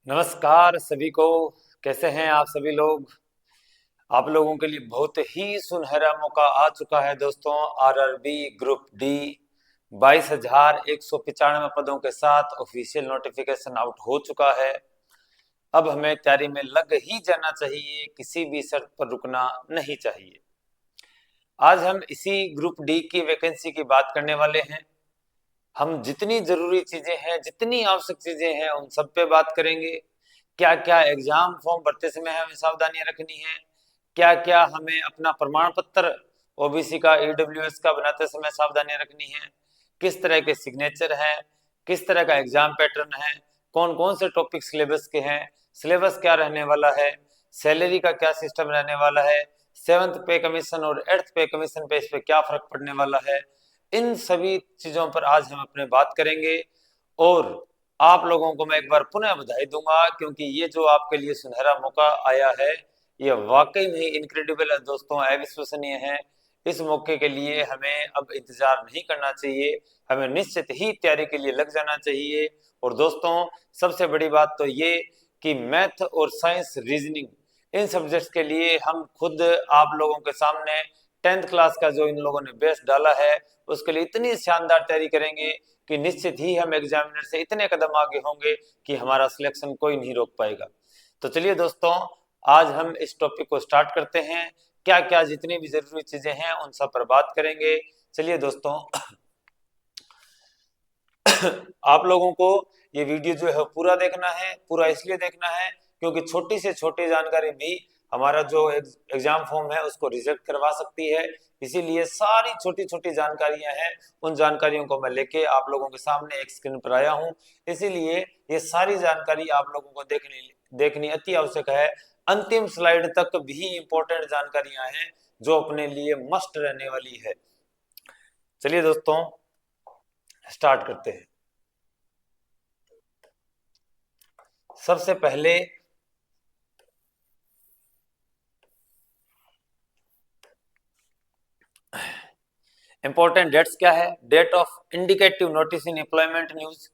नमस्कार सभी को। कैसे हैं आप सभी लोग। आप लोगों के लिए बहुत ही सुनहरा मौका आ चुका है दोस्तों। आरआरबी ग्रुप डी 22,195 पदों के साथ ऑफिशियल नोटिफिकेशन आउट हो चुका है। अब हमें तैयारी में लग ही जाना चाहिए, किसी भी शर्त पर रुकना नहीं चाहिए। आज हम इसी ग्रुप डी की वैकेंसी की बात करने वाले हैं। हम जितनी जरूरी चीजें हैं, जितनी आवश्यक चीजें हैं, उन सब पे बात करेंगे। क्या क्या एग्जाम फॉर्म भरते समय हमें सावधानियां रखनी है, क्या क्या हमें अपना प्रमाण पत्र ओबीसी का ईडब्ल्यूएस का बनाते समय सावधानियां रखनी है, किस तरह के सिग्नेचर हैं, किस तरह का एग्जाम पैटर्न है, कौन कौन से टॉपिक सिलेबस के हैं, सिलेबस क्या रहने वाला है, सैलरी का क्या सिस्टम रहने वाला है, सेवंथ पे कमीशन और एट्थ पे कमीशन पे इस पे क्या फर्क पड़ने वाला है। इन सभी चीजों पर आज हम अपने बात करेंगे। और आप लोगों को मैं एक बार पुनः बधाई दूंगा, क्योंकि ये जो आपके लिए सुनहरा मौका आया है, ये वाकई में इनक्रेडिबल है दोस्तों, अविश्वसनीय है। इस मौके के लिए हमें अब इंतजार नहीं करना चाहिए, हमें निश्चित ही तैयारी के लिए लग जाना चाहिए। और दोस्तों, सबसे बड़ी बात तो ये कि मैथ और साइंस रीजनिंग इन सब्जेक्ट्स के लिए हम खुद आप लोगों के सामने 10th क्लास का जो इन लोगों ने बेस डाला है, उसके लिए इतनी शानदार तैयारी करेंगे कि निश्चित ही हम एग्जामिनर से इतने कदम आगे होंगे कि हमारा सिलेक्शन कोई नहीं रोक पाएगा। तो चलिए दोस्तों, आज हम इस टॉपिक को स्टार्ट करते हैं। क्या क्या जितनी भी जरूरी चीजें हैं उन सब पर बात करेंगे। चलिए दोस्तों, आप लोगों को ये वीडियो जो है पूरा देखना है। पूरा इसलिए देखना है क्योंकि छोटी से छोटी जानकारी भी हमारा जो एग्जाम फॉर्म है उसको रिजेक्ट करवा सकती है। इसीलिए सारी छोटी छोटी जानकारियां हैं, उन जानकारियों को मैं लेके आप लोगों के सामने एक स्क्रीन पर आया हूं। इसीलिए ये सारी जानकारी आप लोगों को देखनी अति आवश्यक है। अंतिम स्लाइड तक भी इंपॉर्टेंट जानकारियां हैं जो अपने लिए मस्ट रहने वाली है। चलिए दोस्तों, स्टार्ट करते हैं। सबसे पहले इंपॉर्टेंट डेट्स क्या है। Date of indicative notice in employment news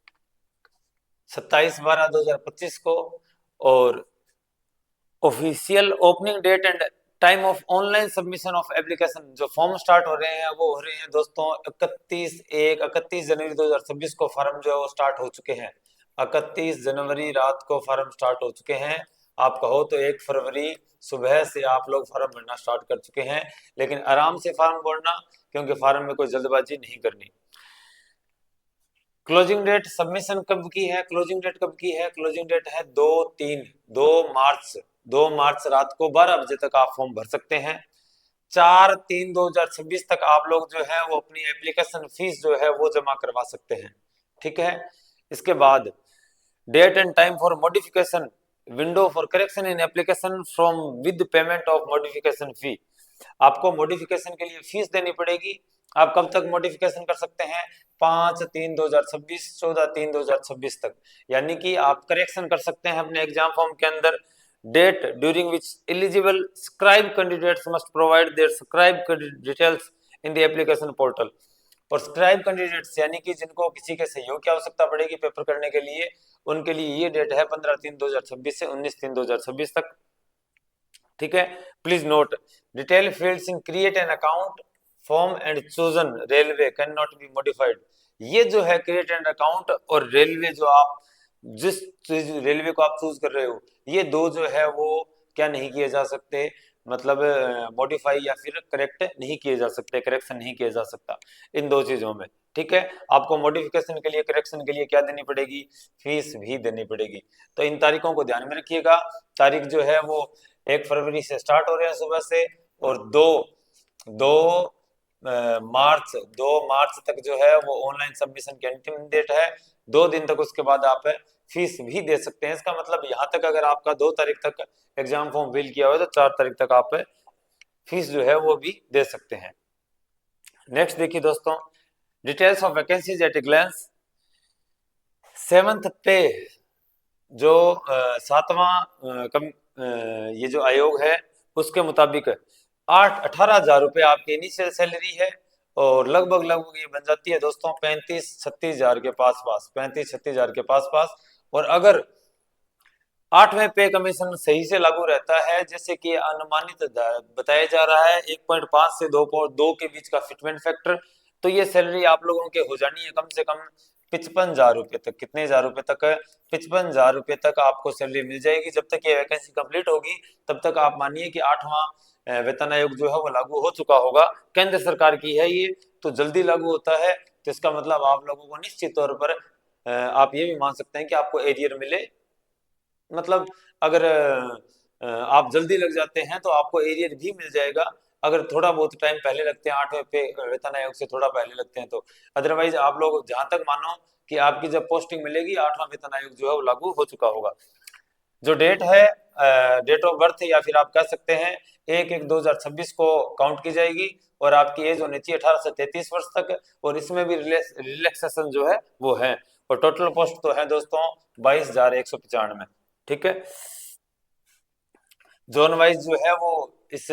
27/12/2025 को। और official opening date and time of online submission of application, जो फॉर्म स्टार्ट हो रहे हैं वो हो रहे हैं दोस्तों 31 जनवरी 2026 को फॉर्म जो है वो स्टार्ट हो चुके हैं। 31 जनवरी रात को फॉर्म स्टार्ट हो चुके हैं। आप कहो तो 1 फरवरी सुबह से आप लोग फॉर्म भरना स्टार्ट कर चुके हैं, लेकिन आराम से फॉर्म भरना, क्योंकि फॉर्म में कोई जल्दबाजी नहीं करनी। क्लोजिंग डेट सबमिशन कब की है, क्लोजिंग डेट कब की है, क्लोजिंग डेट है 2 मार्च। 2 मार्च रात को 12 बजे तक आप फॉर्म भर सकते हैं। 4/3/2026 तक आप लोग जो है वो अपनी एप्लीकेशन फीस जो है वो जमा करवा सकते हैं। ठीक है। इसके बाद date and time for modification window for correction in application from with payment of modification fee. आपको मॉडिफिकेशन के लिए फीस देनी पड़ेगी। आप कब तक मॉडिफिकेशन कर सकते हैं? 5/3/2026, 14/3/2026 तक। यानी कि आप करेक्शन कर सकते हैं अपने एग्जाम फॉर्म के अंदर। Date during which eligible scribe candidates must provide their scribe details in the application portal. और स्क्राइब कैंडिडेट्स यानी कि जिनको किसी के सहयोग की आवश्यकता पड़ेगी पेपर करने के लिए, उनके लिए ये डेट है 15/3/2026 से 19/3/2026 तक। ठीक है। Please note, detail fields in create an account form and chosen railway can not be modified. ये जो है क्रिएट एन अकाउंट और रेलवे, जो आप जिस रेलवे को आप चूज कर रहे हो, ये दो जो है वो क्या नहीं किए जा सकते, मतलब मॉडिफाई या फिर करेक्ट नहीं किए जा सकते, करेक्शन नहीं किया जा सकता इन दो चीजों में। ठीक है। आपको मॉडिफिकेशन के लिए, करेक्शन के लिए क्या देनी पड़ेगी? फीस भी देनी पड़ेगी। तो इन तारीखों को ध्यान में रखिएगा। तारीख जो है वो 1 फरवरी से स्टार्ट हो रहे हैं सुबह से, और दो दो मार्च 2 मार्च तक जो है वो ऑनलाइन सबमिशन की अंतिम डेट है। 2 दिन तक उसके बाद आप फीस भी दे सकते हैं। इसका मतलब यहाँ तक अगर आपका 2 तारीख तक एग्जाम फॉर्म फिल किया हुआ है तो 4 तारीख तक आप फीस जो है वो भी दे सकते हैं। नेक्स्ट देखिए दोस्तों, details of vacancies at a glance. 7th pay जो 7वां ये जो आयोग है उसके मुताबिक 18,000 रुपये आपकी इनिशियल सैलरी है, और लगभग लगभग ये बन जाती है दोस्तों 35-36 हजार के पास पास, 35-36 हजार के पास पास। और अगर 8वें पे कमीशन सही से लागू रहता है, जैसे कि अनुमानित बताया जा रहा है 1.5 से 2.2 के बीच का फिटमेंट फैक्टर। तो ये सैलरी आप लोगों के हो जानी है कम से कम 55,000 रुपये तक। कितने हजार रुपये तक? 55,000 रुपये तक आपको सैलरी मिल जाएगी। जब तक ये वैकेंसी कंप्लीट होगी तब तक आप मानिए कि 8वां वेतन आयोग जो है वो लागू हो चुका होगा। केंद्र सरकार की है ये, तो जल्दी लागू होता है। तो इसका मतलब आप लोगों को निश्चित तौर पर आप ये भी मान सकते हैं कि आपको एरियर मिले। मतलब अगर आप जल्दी लग जाते हैं तो आपको एरियर भी मिल जाएगा। अगर थोड़ा बहुत टाइम पहले लगते हैं, 8वें पे वेतन आयोग से थोड़ा पहले लगते हैं तो। अदरवाइज आप लोग जहां तक मानो कि आपकी जब पोस्टिंग मिलेगी 8वां वेतन आयोग जो है वो लागू हो चुका होगा। जो डेट है, डेट ऑफ बर्थ या फिर आप कह सकते हैं 1/1/2026 को काउंट की जाएगी। और आपकी एज होनी चाहिए 18 से 33 वर्ष तक। और इसमें भी रिलैक्सेशन जो है वो है। और टोटल पोस्ट तो है दोस्तों 22,195। ठीक है। जोन वाइज जो है वो इस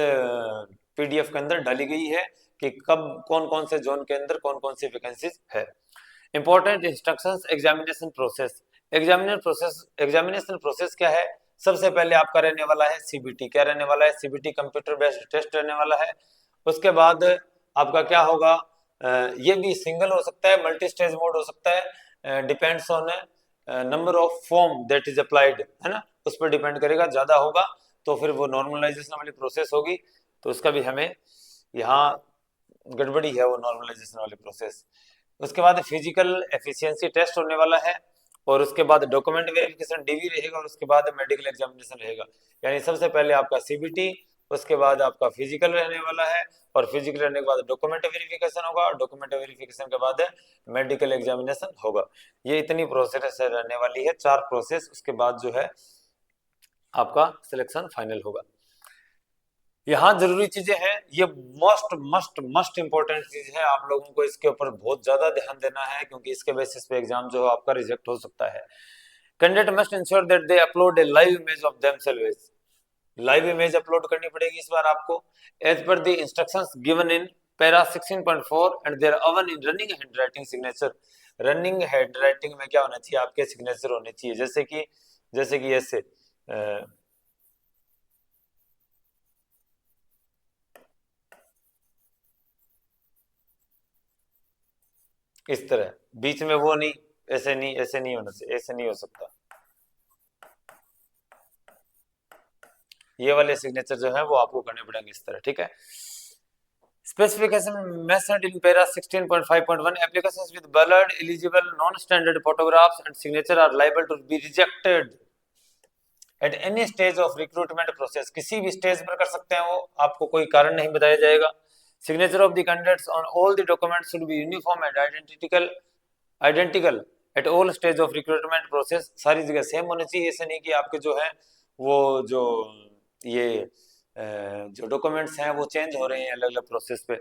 पीडीएफ के अंदर डाली गई है कि कब कौन कौन से जोन के अंदर कौन कौन सी वैकेंसीज है। Important instructions examination process. Examination process क्या है? सबसे पहले आपका रहने वाला है सीबीटी। क्या रहने वाला है? सीबीटी कंप्यूटर बेस्ड टेस्ट रहने वाला है। उसके बाद आपका क्या होगा? ये भी सिंगल हो सकता है, मल्टी स्टेज मोड हो सकता है, depends on number of form that is applied, है ना, उस पर डिपेंड करेगा। ज्यादा होगा तो फिर वो नॉर्मलाइजेशन वाली प्रोसेस होगी, तो उसका भी हमें यहाँ गड़बड़ी है वो नॉर्मलाइजेशन वाली प्रोसेस। उसके बाद फिजिकल एफिशिएंसी टेस्ट होने वाला है। और उसके बाद डॉक्यूमेंट वेरिफिकेशन डीवी रहेगा। और उसके बाद मेडिकल एग्जामिनेशन रहेगा। यानी सबसे पहले आपका सीबीटी, उसके बाद आपका फिजिकल रहने वाला है। और फिजिकल रहने के बाद डॉक्यूमेंट वेरिफिकेशन होगा। डॉक्यूमेंट वेरिफिकेशन के बाद मेडिकल एग्जामिनेशन होगा। ये इतनी प्रोसेस रहने वाली है, 4 प्रोसेस। उसके बाद जो है आपका सिलेक्शन फाइनल होगा। यहाँ जरूरी चीजें हैं, ये मोस्ट मस्ट मस्ट इंपॉर्टेंट चीज है। आप लोगों को इसके ऊपर बहुत ज्यादा ध्यान देना है, क्योंकि इसके बेसिस पे एग्जाम जो है आपका रिजेक्ट हो सकता है। Candidate must ensure that they upload a live image of themselves. Live image upload करनी पड़ेगी इस बार आपको, as per the instructions given in para 16.4 and their own in running handwriting signature. Running handwriting में क्या होना चाहिए? आपके सिग्नेचर होने चाहिए, जैसे कि ऐसे इस तरह, बीच में वो नहीं, ऐसे नहीं, ऐसे नहीं होना चाहिए, ऐसे नहीं हो सकता। ये वाले सिग्नेचर जो है वो आपको करने पड़ेंगे इस तरह। ठीक है। Specification method in para 16.5.1 applications with blurred, illegible, non-standard photographs and signature are liable to be rejected at any stage of recruitment process। किसी भी स्टेज पर कर सकते हैं वो, आपको कोई कारण नहीं बताया जाएगा। Signature of the candidates on all the documents should be uniform and identical at all stage of recruitment process। सारी जगह सेम होनी चाहिए। ऐसे नहीं कि आपके जो है वो जो ये जो डॉक्यूमेंट्स हैं वो चेंज हो रहे हैं अलग अलग प्रोसेस पे।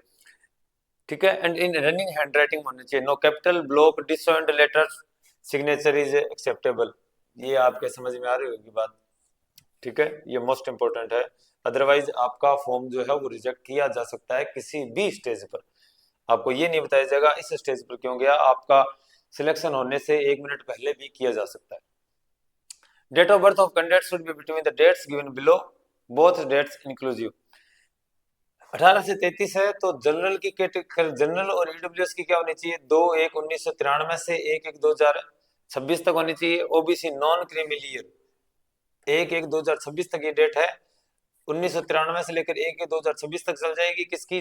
ठीक है। एंड इन रनिंग हैंडराइटिंग होनी चाहिए। No capital block disjoint letters signature is acceptable. ये आपके समझ में आ रही होगी बात। ठीक है, ये मोस्ट इंपोर्टेंट है। अदरवाइज आपका फॉर्म जो है वो रिजेक्ट किया जा सकता है किसी भी स्टेज पर। आपको ये नहीं बताया जाएगा इस स्टेज पर क्यों गया, आपका सिलेक्शन होने से 1 मिनट पहले भी किया जा सकता है। Date of birth of candidate should be between the dates given below, both dates inclusive. 18 से 33 है तो जनरल की कैटेगरी, जनरल और ईडब्ल्यूएस की क्या होनी चाहिए? 2/1/1993 से 1/1/2026 तक होनी चाहिए। ओबीसी नॉन क्रीमिलियर 1/1/2026 तक ये डेट है। 1993 से लेकर 1/1/2026 तक चल जाएगी किसकी?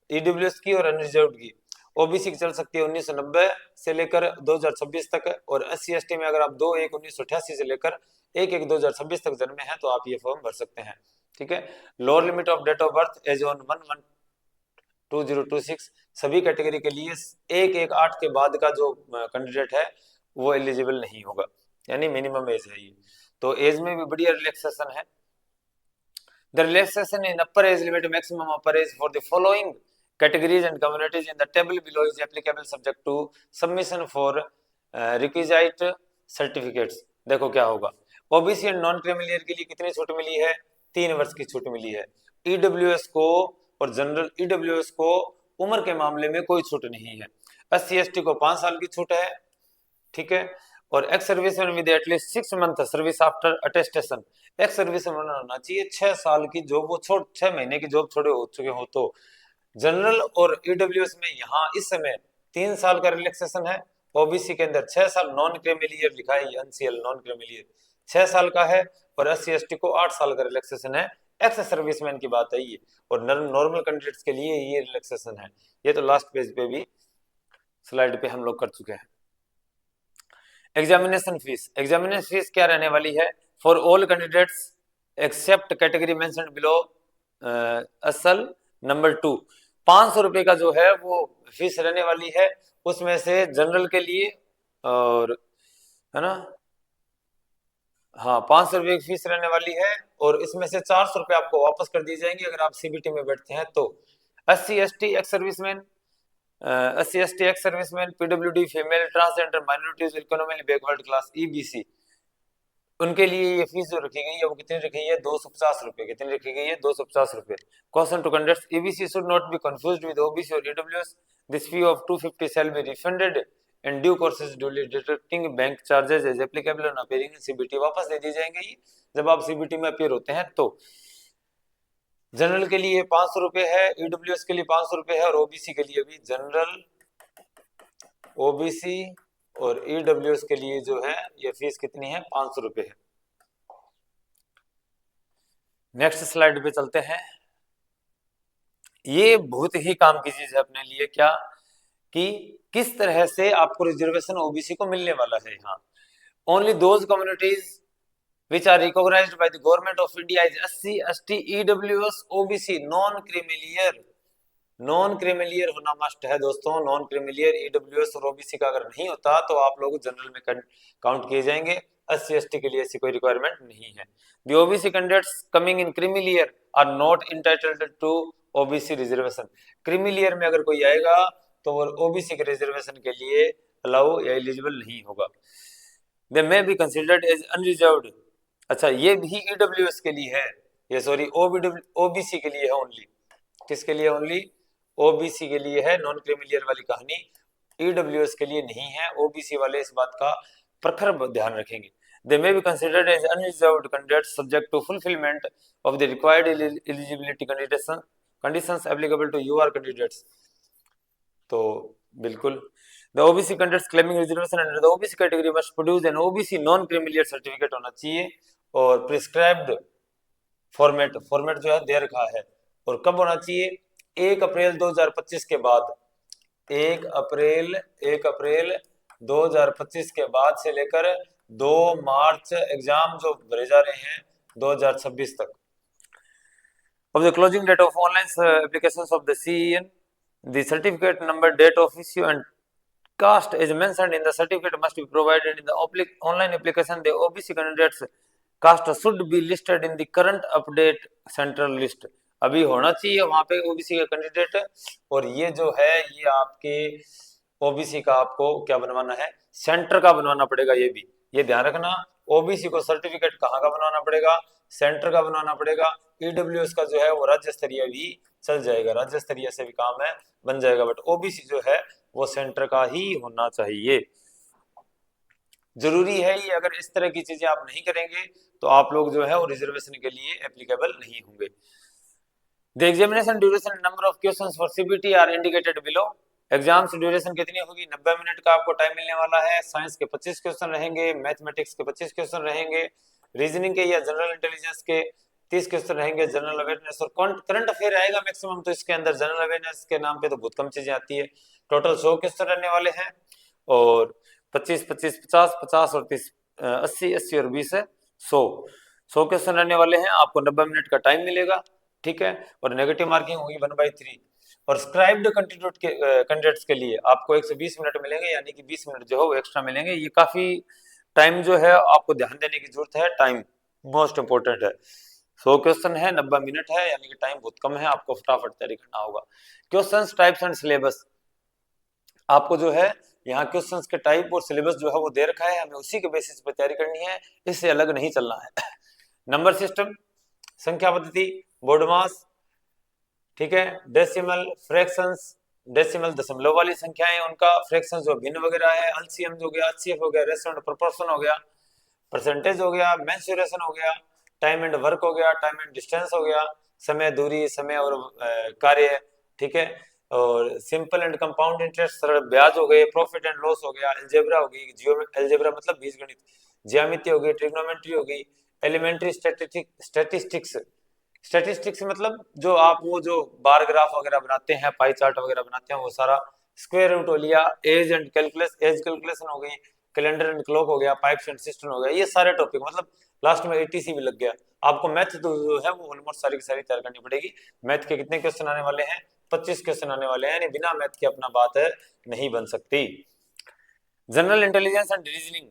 ईडब्ल्यूएस की और अनरिजर्व की। ओबीसी की चल सकती है 1990 से लेकर 2026 तक। और SC/ST में अगर आप 2/1/1988 से लेकर 1/1/2026 तक जन्मे हैं तो आप ये फॉर्म भर सकते हैं। ठीक है। Lower limit of date of birth age on 1/1/2026 सभी कैटेगरी के लिए 1/1/8 के बाद का जो कैंडिडेट है वो एलिजिबल नहीं होगा, यानी मिनिमम एज है ये। तो एज में भी बढ़िया रिलैक्सेशन है। The relaxation in upper age limit, maximum upper age for the following categories and communities in the table below is applicable subject to submission for requisite certificates। देखो क्या होगा। ओबीसी एंड नॉन क्रीमिलियर के लिए कितनी छूट मिली है? 3 वर्ष की छूट मिली है। ईडब्ल्यूएस को और जनरल ईडब्ल्यूएस को उम्र के मामले में कोई छूट नहीं है। SC/ST को 5 साल की छूट है। ठीक है। और ex serviceman with at least 6 month service after attestation, ex serviceman होना चाहिए 6 साल की जॉब, वो 6 महीने की जॉब छोड़े हो चुके हो तो। जनरल और ईडब्ल्यूएस में यहाँ इस समय 3 साल का रिलैक्सेशन है, ओबीसी के अंदर 6 साल, नॉन क्रिमिलियर लिखा है, एनसीएल नॉन क्रिमिलियर 6 साल का है, और एससी एसटी को 8 साल का रिलैक्सेशन है। एक्स सर्विसमैन की बात है ये, और नॉर्मल कैंडिडेट्स के लिए ये रिलैक्सेशन है। ये तो लास्ट पेज पे भी स्लाइड पे हम लोग कर चुके हैं। एग्जामिनेशन फीस क्या रहने वाली है for all candidates except category mentioned below S L number 2, 500 रुपए का जो है वो फीस रहने वाली है, उसमें से जनरल के लिए और है ना, हाँ 500 रुपए की फीस रहने वाली है, और इसमें से 400 रुपए आपको वापस कर दिए जाएंगे अगर आप सीबीटी में बैठते हैं तो। SC ST ex serviceman, SC ST ex serviceman, PWD, female, transgender, minorities, economically backward class, EBC, उनके लिए ये फीस जो रखी गई है वो कितनी रखी गई है, 250 रुपए। कितनी रखी गई है, 250 रुपए। Question to candidates, EBC should not be confused with OBC और EWS, this fee of 250 shall be refunded in due courses duly deducting bank charges as applicable on appearing in CBT, वापस दे दी जाएंगे ये जब आप सीबीटी में appear होते हैं तो। जनरल के लिए 500 रुपए है, ईडब्ल्यूएस के लिए 500 रुपए है, और ओबीसी के लिए भी, जनरल, ओबीसी और ईडब्ल्यूएस के लिए जो है ये फीस कितनी है, 500 रुपए है। नेक्स्ट स्लाइड पे चलते हैं। ये बहुत ही काम की चीज है अपने लिए, क्या कि किस तरह से आपको रिजर्वेशन ओबीसी को मिलने वाला है। यहाँ only those communities which are recognized by the government of India as SC, ST, EWS, OBC, non creamy layer, non creamy layer होना मस्ट है दोस्तों। नॉन क्रीमिलियर ईडब्ल्यूएस और ओबीसी का अगर नहीं होता तो आप लोग जनरल में काउंट किए जाएंगे, एससी एसटी के लिए ऐसी कोई रिक्वायरमेंट नहीं है। The OBC candidates coming in creamy layer are not entitled to OBC reservation. Creamy layer में अगर कोई आएगा तो वो ओबीसी के रिजर्वेशन के लिए अलाउ या एलिजिबल नहीं होगा। They may be considered as unreserved, अच्छा ये भी ईडब्ल्यूएस के लिए है, ये सॉरी ओबीसी के लिए है ओनली। किसके लिए ओनली, ओबीसी के लिए है, नॉन क्रीमिलियर वाली कहानी ईडब्ल्यूएस के लिए नहीं है। ओबीसी वाले इस बात का प्रखर ध्यान रखेंगे। They may be considered as unreserved candidates subject to fulfilment of the required eligibility conditions applicable to UR candidates, तो बिल्कुल the OBC candidates claiming reservation under the OBC category must produce an OBC non-creamier certificate होना चाहिए, और prescribed format जो है दे रखा है, और कब होना चाहिए, 1 अप्रैल 2025 के बाद, 1 अप्रैल 2025 के बाद से लेकर 2 मार्च एग्जाम जो भरे जा रहे हैं 2026 तक। of the closing date of online applications of the CEN, the certificate number, date of issue and caste as mentioned in the certificate must be provided in the online application. The OBC candidates caste should be listed in the current update central list, अभी होना चाहिए वहां पे OBC का candidate, और ये जो है ये आपके ओबीसी का आपको क्या बनवाना है, सेंटर का बनवाना पड़ेगा। ये भी ये ध्यान रखना, ओबीसी को सर्टिफिकेट कहाँ का बनवाना पड़ेगा, सेंटर का बनवाना पड़ेगा। ईडब्ल्यूएस का जो है वो राज्य स्तरीय भी चल जाएगा, राज्य स्तरीय से भी काम है बन जाएगा, बट ओबीसी जो है वो सेंटर का ही होना चाहिए, जरूरी है ये। अगर इस तरह की चीजें आप नहीं करेंगे तो आप लोग जो है वो रिजर्वेशन के लिए एप्लीकेबल नहीं होंगे। The examination duration number of questions for CBT are indicated below. Exams duration कितनी होगी, 90 मिनट का आपको टाइम मिलने वाला है। साइंस के 25 क्वेश्चन रहेंगे, मैथमेटिक्स के 25 क्वेश्चन रहेंगे, रीजनिंग के या जनरल इंटेलिजेंस के 30 क्वेश्चन रहेंगे, जनरल अवेयरनेस और करंट अफेयर आएगा मैक्सिमम, तो इसके अंदर जनरल अवेयरनेस के नाम पे तो बहुत कम चीजें आती है। टोटल 100 क्वेश्चन रहने वाले हैं, और 25 25 50 50 और 30 80 80 और 20 है 100 क्वेश्चन रहने वाले हैं। आपको 90 मिनट का टाइम मिलेगा, ठीक है, और नेगेटिव मार्किंग होगी 1/3। और स्क्राइब्ड कैंडिडेट्स के लिए आपको 120 मिनट मिलेंगे, यानी कि 20 मिनट जो है वो एक्स्ट्रा मिलेंगे। ये काफी टाइम जो है आपको ध्यान देने की जरूरत है, टाइम मोस्ट इंपोर्टेंट है। 100 क्वेश्चन है, 90 मिनट है, यानी कि टाइम बहुत कम है, आपको फटाफट तैयारी करना होगा। क्वेश्चंस, टाइप्स एंड सिलेबस, आपको जो है यहाँ क्वेश्चंस के टाइप और सिलेबस जो है वो दे रखा है, हमें उसी के बेसिस पे तैयारी करनी है, इससे अलग नहीं चलना है। नंबर सिस्टम, संख्या पद्धति, बोर्ड मास, ठीक है, डेसिमल, फ्रैक्शंस, डेसिमल दशमलव वाली संख्याएं, उनका फ्रैक्शन जो भिन्न वगैरह है, एलसीएम हो गया, एचसीएफ हो गया, रेशो एंड प्रोपोर्शन हो गया, परसेंटेज हो गया, मेंसुरेशन हो गया, टाइम एंड वर्क हो गया, टाइम एंड डिस्टेंस हो गया, समय दूरी समय और कार्य, ठीक है, और सिंपल एंड कंपाउंड इंटरेस्ट सरल ब्याज हो गए, प्रॉफिट एंड लॉस हो गया, अलजेब्रा हो गई, जियो अलजेब्रा मतलब बीजगणित, ज्यामिति हो गई, ट्रिग्नोमेट्री हो गई, एलिमेंट्री स्टैटिस्टिक्स, स्टैटिस्टिक्स मतलब जो आप वो जो बार ग्राफ वगैरह बनाते हैं, पाई चार्ट वगैरह बनाते हैं, वो सारा, स्क्वायर रूट हो लिया, age and calculus, age calculation हो गई, कैलेंडर एंड क्लॉक हो गया, पाइप्स एंड सिस्टम हो गया, ये सारे टॉपिक मतलब लास्ट में एटीसी भी लग गया। आपको मैथ जो है वो ऑलमोस्ट सारी की सारी तैयार करनी पड़ेगी। मैथ के कितने क्वेश्चन आने वाले हैं? 25 क्वेश्चन आने वाले हैं, यानी बिना मैथ के अपना बात है नहीं बन सकती। जनरल इंटेलिजेंस एंड रीजनिंग,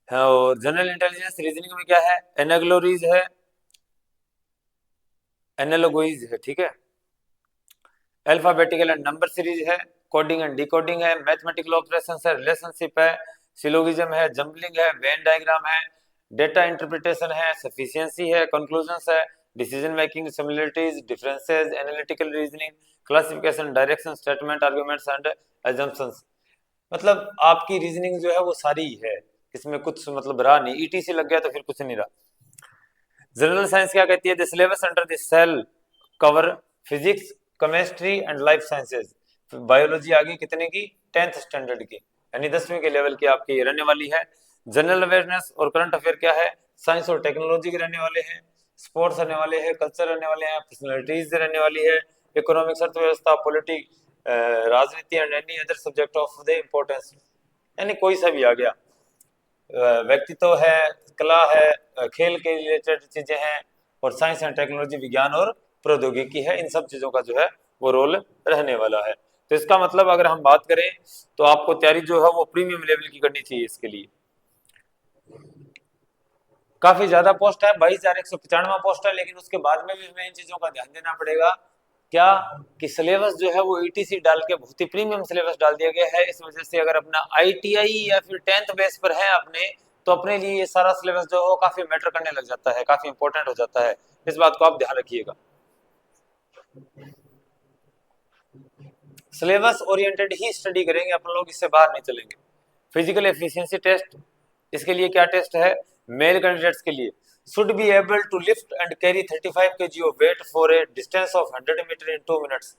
और जनरल इंटेलिजेंस रीजनिंग में क्या है? एनाग्लोरीज है, एनालॉगोइज है, ठीक है, अल्फाबेटिकल एंड नंबर सीरीज है, कोडिंग एंड डिकोडिंग है, मैथमेटिकल ऑपरेशंस है, रिलेशनशिप है, सिलोगिज्म है, जंबलिंग है, वेन डायग्राम है, डेटा इंटरप्रिटेशन है, सफिशिएंसी है, कंक्लूजन्स है, decision making, similarities, differences, analytical reasoning, classification, direction, statement, arguments and assumptions. मतलब आपकी रीजनिंग जो है वो सारी है, इसमें कुछ मतलब रहा नहीं, ईटीसी लग गया तो फिर कुछ नहीं रहा। जनरल साइंस क्या कहती है? The syllabus under the shall cover physics, chemistry and life sciences. Biology आ गई कितने की? 10th स्टैंडर्ड की, यानी 10वीं के लेवल की आपकी रहने वाली है। जनरल अवेयरनेस और करंट अफेयर क्या है? साइंस और टेक्नोलॉजी के रहने वाले हैं, स्पोर्ट्स रहने वाले हैं, कल्चर रहने वाले हैं, पर्सनैलिटीज रहने वाली है, इकोनॉमिक्स अर्थव्यवस्था, पॉलिटिक, राजनीति and any other subject of the importance, यानी कोई सा भी आ गया। व्यक्तित्व है, कला है, खेल के रिलेटेड चीजें हैं, और साइंस एंड टेक्नोलॉजी, विज्ञान और प्रौद्योगिकी है, इन सब चीजों का जो है वो रोल रहने वाला है। तो इसका मतलब अगर हम बात करें तो आपको तैयारी जो है वो प्रीमियम लेवल की करनी चाहिए। इसके लिए काफी ज्यादा पोस्ट है, 22,195 पोस्ट है, लेकिन उसके बाद में भी हमें इन चीजों का ध्यान देना पड़ेगा। क्या कि सिलेबस जो है वो ईटीसी डाल के बहुत ही प्रीमियम सिलेबस डाल दिया गया है। इस वजह से अगर अपना आईटीआई या फिर 10th बेस पर है अपने, तो अपने लिए ये सारा सिलेबस जो है वो काफी मैटर करने लग जाता है, काफी इंपॉर्टेंट हो जाता है। इस बात को आप ध्यान रखिएगा। सिलेबस ओरिएंटेड ही स्टडी करेंगे अपन लोग, इससे बाहर नहीं चलेंगे। फिजिकल एफिशिएंसी टेस्ट, इसके लिए क्या टेस्ट है? मेल कैंडिडेट्स के लिए should be able to lift and carry 35 kg of weight for a distance of 100 meter in 2 minutes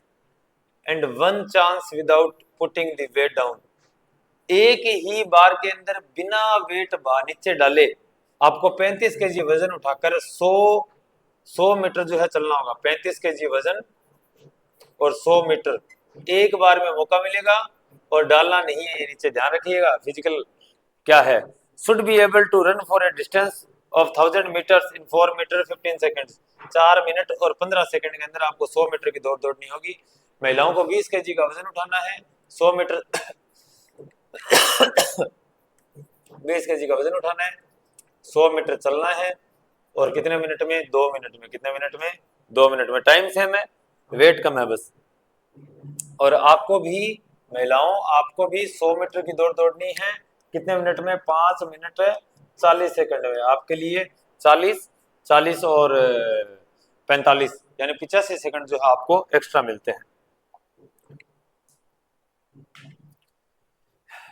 and one chance without putting the weight down। एक ही बार के अंदर बिना वेट नीचे डाले आपको 35 केजी वजन उठाकर 100 मीटर जो है चलना होगा। 35 केजी वजन और 100 मीटर एक बार में मौका मिलेगा, और डालना नहीं है, ये नीचे ध्यान रखिएगा। फिजिकल क्या है? Should be able to run for a distance of 1000 meters in 4 meter 15 seconds. 4 minute और 15 सेकंड के अंदर आपको 100 मीटर की दौड़ दौड़नी होगी। महिलाओं को 20 केजी का वजन उठाना है, 100 मीटर 20 केजी का वजन उठाना है, 100 मीटर चलना है, और कितने मिनट में? 2 मिनट में। कितने मिनट में? 2 मिनट में। टाइम सेम है, वेट कम है बस। और आपको भी, महिलाओं आपको भी 100 मीटर की दौड़ दौड़नी है, कितने मिनट में? 5 मिनट 40 सेकंड में। आपके लिए 40 40 और 45 यानी 85 सेकंड जो है आपको एक्स्ट्रा मिलते हैं।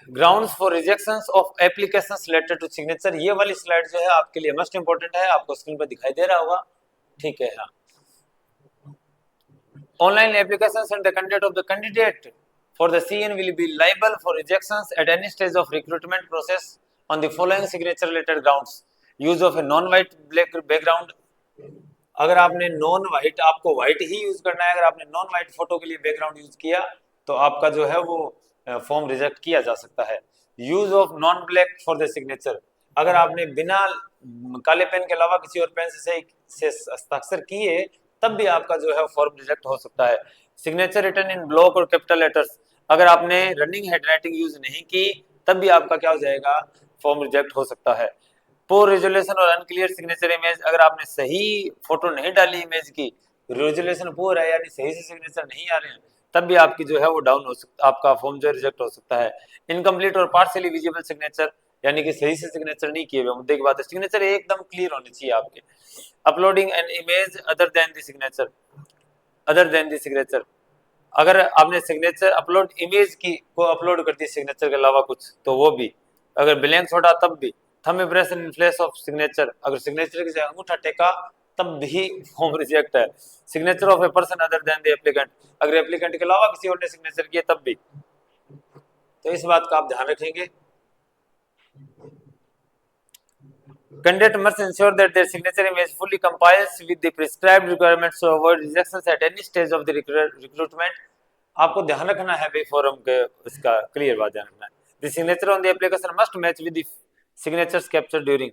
Grounds for rejections of applications related to signature, ये वाली स्लाइड जो है आपके लिए मोस्ट इंपोर्टेंट है, आपको स्क्रीन पर दिखाई दे रहा होगा, ठीक है। हाँ, online applications and the candidate of the candidate for the CN will be liable for rejections at any stage of recruitment process on the following signature related grounds: use of a non white black background, अगर आपने non white, आपको white ही use करना है, अगर आपने non white photo के लिए background use किया तो आपका जो है वो फॉर्म रिजेक्ट किया जा सकता है। Use of non black for the signature, अगर आपने बिना काले पेन के अलावा किसी और पेन से हस्ताक्षर किए तब भी आपका जो है फॉर्म रिजेक्ट हो सकता है। सिग्नेचर रिटन इन ब्लॉक और कैपिटल लेटर्स, अगर आपने रनिंग हैंडराइटिंग यूज नहीं की तब भी आपका क्या हो जाएगा? फॉर्म रिजेक्ट हो सकता है। पोर रेजोल्यूशन और अनक्लियर सिग्नेचर इमेज, अगर आपने सही फोटो नहीं डाली इमेज की, रेजोल्यूशन पोर है यानी सही से सिग्नेचर नहीं आ रहे हैं, तब भी आपकी जो है वो डाउन हो सकता, आपका फॉर्म जो रिजेक्ट हो सकता है। इनकम्प्लीट और पार्शियली विजिबल सिग्नेचर, यानी कि सही से सिग्नेचर नहीं किए हुए, मुद्दे की बात है, सिग्नेचर एकदम क्लियर होनी चाहिए आपके। Uploading an image other than the signature, other than the signature, अगर आपने सिग्नेचर अपलोड इमेज की को अपलोड कर दी सिग्नेचर के अलावा कुछ, तो वो भी, अगर ब्लैंक छोड़ा तब भी, thumb impression in place of signature, अगर सिग्नेचर की जगह अंगूठा टेका तब भी फॉर्म रिजेक्ट है। Signature of a person other than the applicant, अगर एप्लीकेंट के अलावा किसी और ने सिग्नेचर किया तब भी। तो इस बात का आप ध्यान रखेंगे। Candidate must ensure that their signature image fully complies with the prescribed requirements to avoid rejections at any stage of the recruitment. आपको ध्यान रखना है भाई फॉर्म के इसका क्लियर बात ध्यान रखना है। The signature on the application must match with the signatures captured during,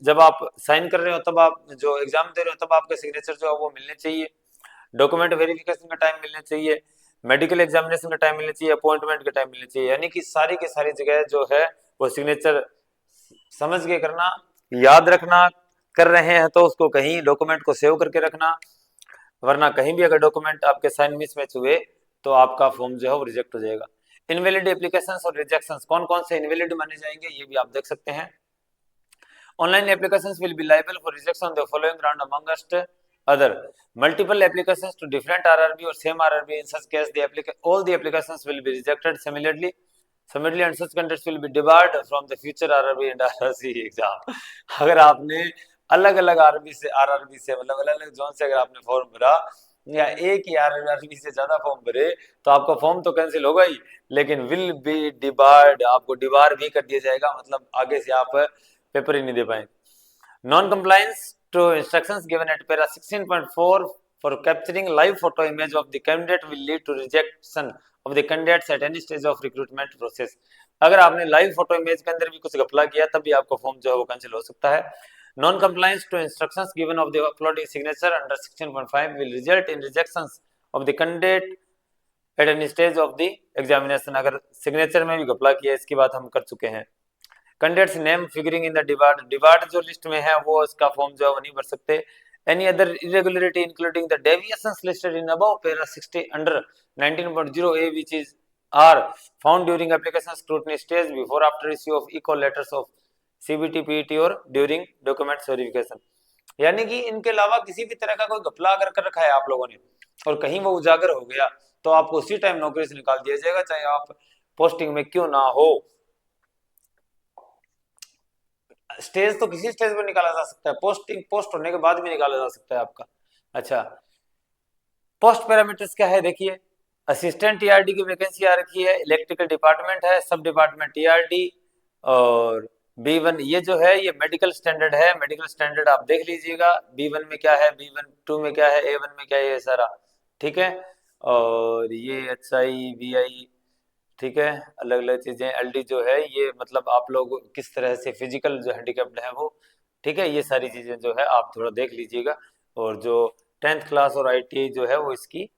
जब आप साइन कर रहे हो तब आप जो एग्जाम दे रहे हो तब आपके सिग्नेचर जो है वो मिलने चाहिए, डॉक्यूमेंट वेरिफिकेशन का टाइम मिलना चाहिए, मेडिकल एग्जामिनेशन का टाइम मिलना चाहिए, अपॉइंटमेंट का टाइम मिलना चाहिए, यानी कि सारी की सारी जगह जो है वो सिग्नेचर समझ के करना, याद रखना। कर रहे हैं तो उसको कहीं डॉक्यूमेंट को सेव करके रखना, वरना कहीं भी अगर डॉक्यूमेंट आपके साइन मिसमैच हुए तो आपका फॉर्म जो है वो रिजेक्ट हो जाएगा। इनवैलिड एप्लीकेशंस और रिजेक्शंस, कौन कौन से इनवैलिड माने जाएंगे ये भी आप देख सकते हैं। Online applications will be liable for rejection on the following ground amongst other multiple applications to different RRB or same RRB. In such case all the applications will be rejected similarly and such candidates will be debarred from the future RRB and RRC exam. अगर आपने अलग अलग RRB से मतलब अलग अलग zone से अगर आपने फॉर्म भरा या एक ही RRB से ज्यादा फॉर्म भरे तो आपका फॉर्म तो कैंसिल होगा ही, लेकिन विल बी डिबार्ड, आपको डिबार भी कर दिया जाएगा, मतलब आगे से आप पेपर ही नहीं दे पाएंगे। Non compliance to instructions given at para 16.4 for capturing live photo image of the candidate will lead to rejection of the candidates at any stage of recruitment process. अगर आपने लाइव फोटो इमेज के अंदर भी कुछ घपला किया तब भी आपका फॉर्म जो है वो कैंसिल हो सकता है। Non compliance to instructions given of the uploading signature under 16.5 will result in rejections of the candidate at any stage of the examination. अगर सिग्नेचर में भी घपला किया, इसकी बात हम कर चुके हैं। Candidates name figuring in the award जो लिस्ट में है वो इसका फॉर्म जो है वो नहीं भर सकते। Any other irregularity including the deviations listed in above para 60 under 19.0 A which is are found during application scrutiny stage before after issue of e call letters of CBT PET और ड्यूरिंग डॉक्यूमेंट्स वेरिफिकेशन, यानी कि इनके अलावा किसी भी तरह का कोई घपला अगर कर रखा है आप लोगों ने और कहीं वो उजागर हो गया तो आपको उसी टाइम नौकरी से निकाल दिया जाएगा, चाहे आप पोस्टिंग में क्यों ना हो। स्टेज तो किसी स्टेज पर निकाला जा सकता है, पोस्ट होने के बाद भी निकाला जा सकता है आपका। अच्छा, पोस्ट पैरामीटर्स क्या है देखिए, असिस्टेंट टीआरडी की वैकेंसी आ रखी है, इलेक्ट्रिकल डिपार्टमेंट है, सब डिपार्टमेंट टीआरडी और B1 ये जो है ये मेडिकल स्टैंडर्ड है, मेडिकल स्टैंडर्ड आप देख लीजिएगा, B1 में क्या है, B1 2 में क्या है, A1 में क्या है, ये सारा ठीक है। और ये HI VI ठीक है, अलग अलग चीजें, LD जो है ये मतलब आप लोग किस तरह से फिजिकल जो हैंडीकैप्ड है वो ठीक है, ये सारी चीजें जो है आप थोड़ा देख लीजिएगा। और जो 10th क्लास और ITI जो है वो इसकी,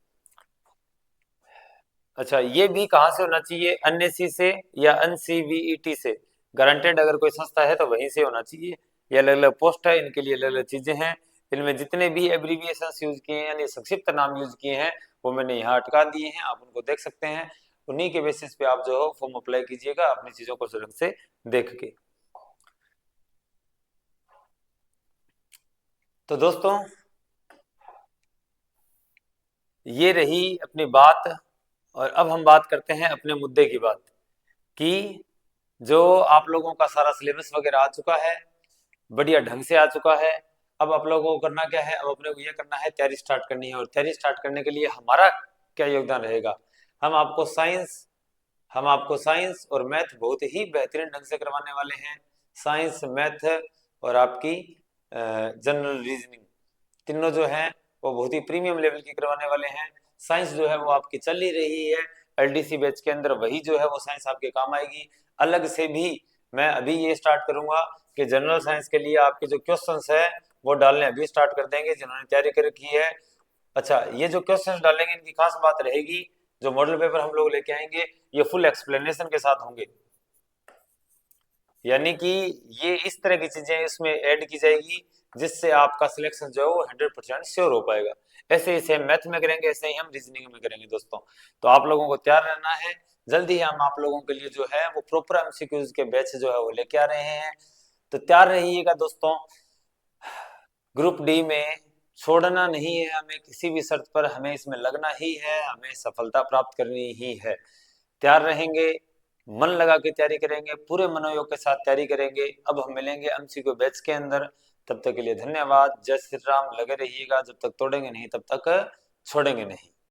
अच्छा ये भी कहाँ से होना चाहिए, NSE से या NCVET से, गारंटेड अगर कोई संस्था है तो वहीं से होना चाहिए। ये अलग अलग पोस्ट है, इनके लिए अलग अलग चीजें हैं, इनमें जितने भी एब्रीविएशन यूज किए हैं यानी संक्षिप्त नाम यूज किए हैं वो मैंने यहाँ अटका दिए हैं, आप उनको देख सकते हैं, उन्हीं के बेसिस पे आप जो हो फॉर्म अप्लाई कीजिएगा अपनी चीजों को ढंग से देख के। तो दोस्तों ये रही अपनी बात, और अब हम बात करते हैं अपने मुद्दे की बात कि जो आप लोगों का सारा सिलेबस वगैरह आ चुका है, बढ़िया ढंग से आ चुका है। अब आप लोगों को करना क्या है, अब अपने को ये करना है तैयारी स्टार्ट करनी है, और तैयारी स्टार्ट करने के लिए हमारा क्या योगदान रहेगा, हम आपको साइंस और मैथ बहुत ही बेहतरीन ढंग से करवाने वाले हैं। साइंस, मैथ और आपकी जनरल रीजनिंग तीनों जो है वो बहुत ही प्रीमियम लेवल की करवाने वाले हैं। साइंस जो है वो आपकी चल ही रही है LDC बैच के अंदर, वही जो है वो साइंस आपके काम आएगी। अलग से भी मैं अभी ये स्टार्ट करूंगा कि जनरल साइंस के लिए आपके जो क्वेश्चंस है वो डालने अभी स्टार्ट कर देंगे जिन्होंने तैयारी कर रखी है। अच्छा, ये जो क्वेश्चंस डालेंगे इनकी खास बात रहेगी, जो मॉडल पेपर हम लोग लेके आएंगे ये फुल एक्सप्लेनेशन के साथ होंगे, यानी कि ये इस तरह की चीजें इसमें ऐड की जाएगी जिससे आपका सिलेक्शन जो है वो 100% श्योर हो पाएगा। ऐसे ही सेम मैथ में करेंगे, ऐसे ही हम रीजनिंग में करेंगे दोस्तों। तो आप लोगों को तैयार रहना है, जल्दी ही हम आप लोगों के लिए जो है वो प्रॉपर MCQs के बैच जो है वो लेके आ रहे हैं, तो तैयार रहिएगा दोस्तों। ग्रुप डी में छोड़ना नहीं है हमें किसी भी शर्त पर, हमें इसमें लगना ही है, हमें सफलता प्राप्त करनी ही है। तैयार रहेंगे, मन लगा के तैयारी करेंगे, पूरे मनोयोग के साथ तैयारी करेंगे। अब हम मिलेंगे एमसीक्यू बैच के अंदर। तब तक के लिए धन्यवाद। जय श्री राम। लगे रहिएगा, जब तक तोड़ेंगे नहीं तब तक छोड़ेंगे नहीं।